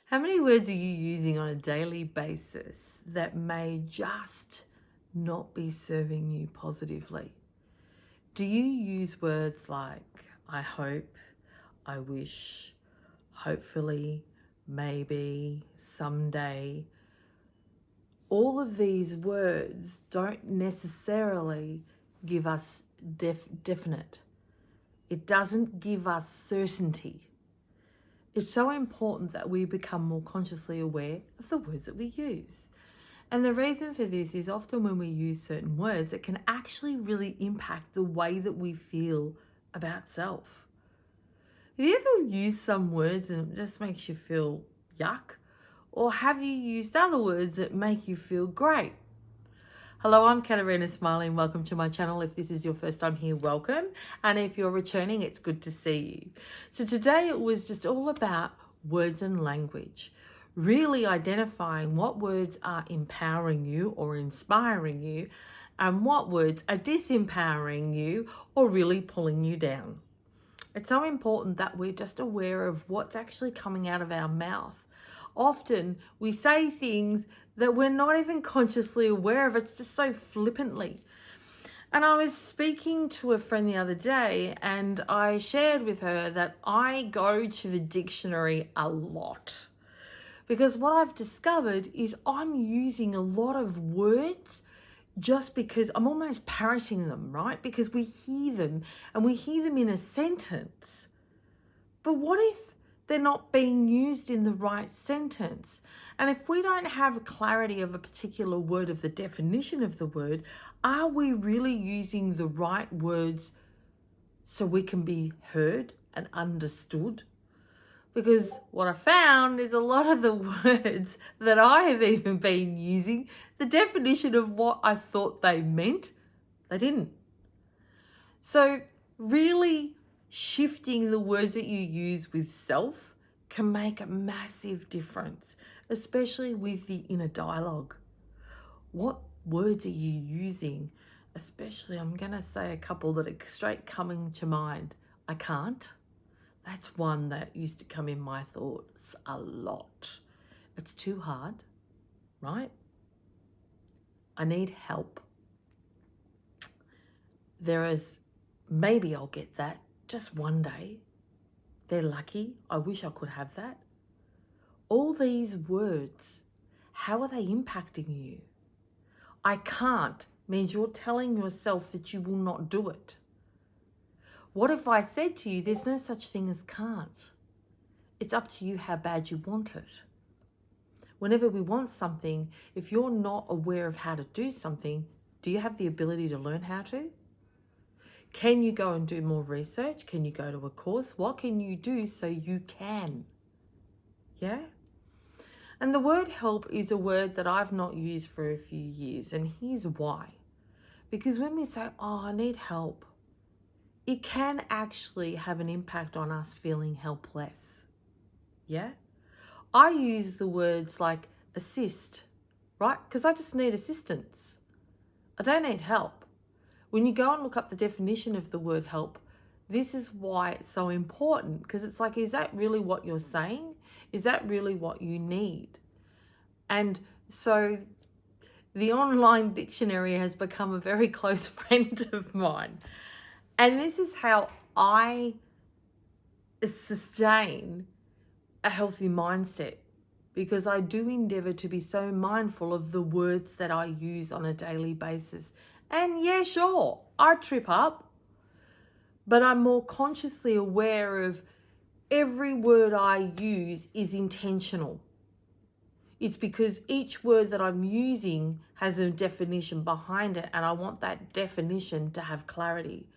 How many words are you using on a daily basis that may just not be serving you positively? Do you use words like I hope, I wish, hopefully, maybe, someday? All of these words don't necessarily give us definite. It doesn't give us certainty. It's so important that we become more consciously aware of the words that we use. And the reason for this is often when we use certain words, it can actually really impact the way that we feel about self. Have you ever used some words and it just makes you feel yuck? Or have you used other words that make you feel great? Hello, I'm Katarina Smiling. Welcome to my channel. If this is your first time here, welcome. And if you're returning, it's good to see you. So today it was just all about words and language, really identifying what words are empowering you or inspiring you and what words are disempowering you or really pulling you down. It's so important that we're just aware of what's actually coming out of our mouth. Often we say things that we're not even consciously aware of. It's just so flippantly. And I was speaking to a friend the other day and I shared with her that I go to the dictionary a lot. Because what I've discovered is I'm using a lot of words just because I'm almost parroting them, right? Because we hear them and we hear them in a sentence. But what if they're not being used in the right sentence? And if we don't have clarity of a particular word, of the definition of the word, are we really using the right words so we can be heard and understood? Because what I found is a lot of the words that I have even been using, the definition of what I thought they meant, they didn't. So really shifting the words that you use with self can make a massive difference, especially with the inner dialogue. What words are you using? Especially, I'm going to say a couple that are straight coming to mind. I can't. That's one that used to come in my thoughts a lot. It's too hard, right? I need help. There is, maybe I'll get that just one day. They're lucky. I wish I could have that. All these words, how are they impacting you? I can't means you're telling yourself that you will not do it. What if I said to you, there's no such thing as can't? It's up to you how bad you want it. Whenever we want something, if you're not aware of how to do something, do you have the ability to learn how to? Can you go and do more research? Can you go to a course? What can you do so you can? Yeah? And the word help is a word that I've not used for a few years, and here's why. Because when we say, oh, I need help, it can actually have an impact on us feeling helpless. Yeah? I use the words like assist, right? Because I just need assistance. I don't need help. When you go and look up the definition of the word help, this is why it's so important, because it's like, is that really what you're saying? Is that really what you need? And so the online dictionary has become a very close friend of mine. And this is how I sustain a healthy mindset, because I do endeavor to be so mindful of the words that I use on a daily basis. And yeah, sure, I trip up, but I'm more consciously aware of every word I use is intentional. It's because each word that I'm using has a definition behind it, and I want that definition to have clarity.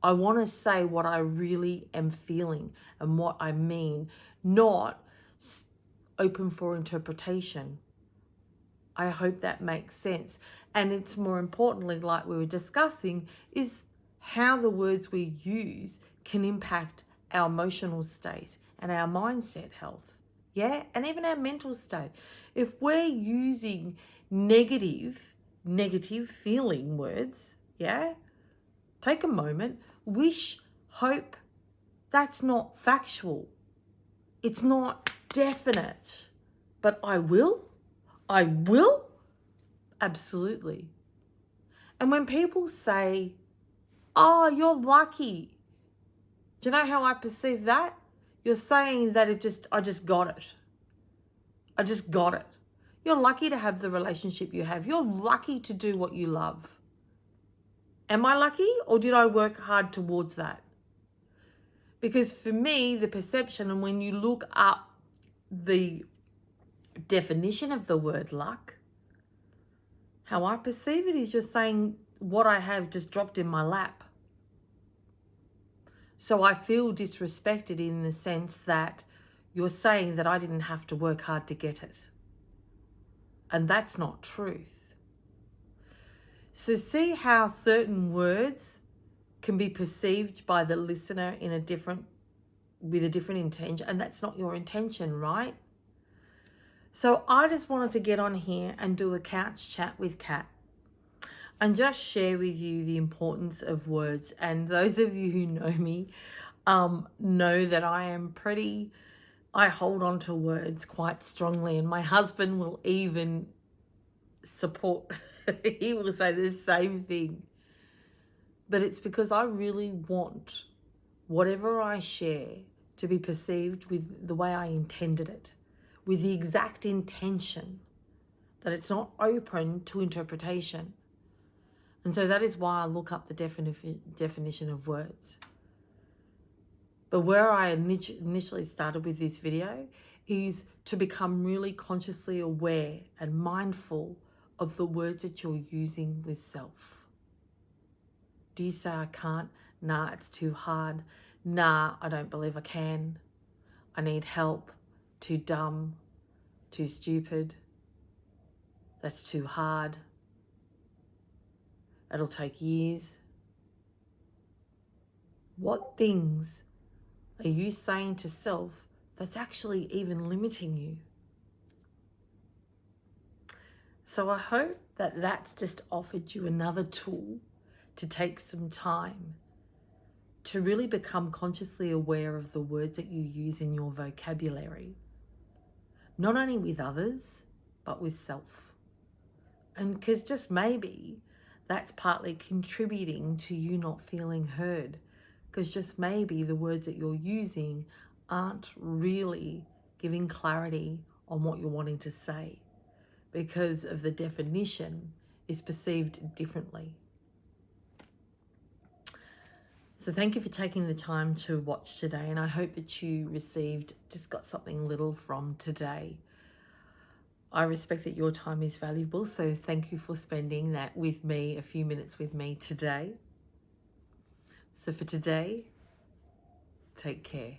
I want to say what I really am feeling and what I mean, not open for interpretation. I hope that makes sense. And it's more importantly, like we were discussing, is how the words we use can impact our emotional state and our mindset health. Yeah, and even our mental state. If we're using negative feeling words, yeah, take a moment, wish, hope, that's not factual. It's not definite. But I will. I will. Absolutely. And when people say, oh, you're lucky, do you know how I perceive that? You're saying that I just got it. I just got it. You're lucky to have the relationship you have. You're lucky to do what you love. Am I lucky, or did I work hard towards that? Because for me, the perception, and when you look up the definition of the word luck, how I perceive it is just saying what I have just dropped in my lap. So I feel disrespected in the sense that you're saying that I didn't have to work hard to get it. And that's not truth. So see how certain words can be perceived by the listener with a different intention, and that's not your intention, right? So I just wanted to get on here and do a couch chat with Kat and just share with you the importance of words. And those of you who know me know that I hold on to words quite strongly, and my husband will even support, he will say the same thing. But it's because I really want whatever I share to be perceived with the way I intended it, with the exact intention that it's not open to interpretation. And so that is why I look up the definition of words. But where I initially started with this video is to become really consciously aware and mindful of the words that you're using with self. Do you say, I can't? Nah, it's too hard. Nah, I don't believe I can. I need help. Too dumb. Too stupid. That's too hard. It'll take years. What things are you saying to self that's actually even limiting you? So I hope that that's just offered you another tool to take some time to really become consciously aware of the words that you use in your vocabulary, not only with others, but with self. And because just maybe that's partly contributing to you not feeling heard, because just maybe the words that you're using aren't really giving clarity on what you're wanting to say, because of the definition is perceived differently. So thank you for taking the time to watch today, and I hope that you got something little from today. I respect that your time is valuable, so thank you for spending that with me, a few minutes with me today. So for today, take care.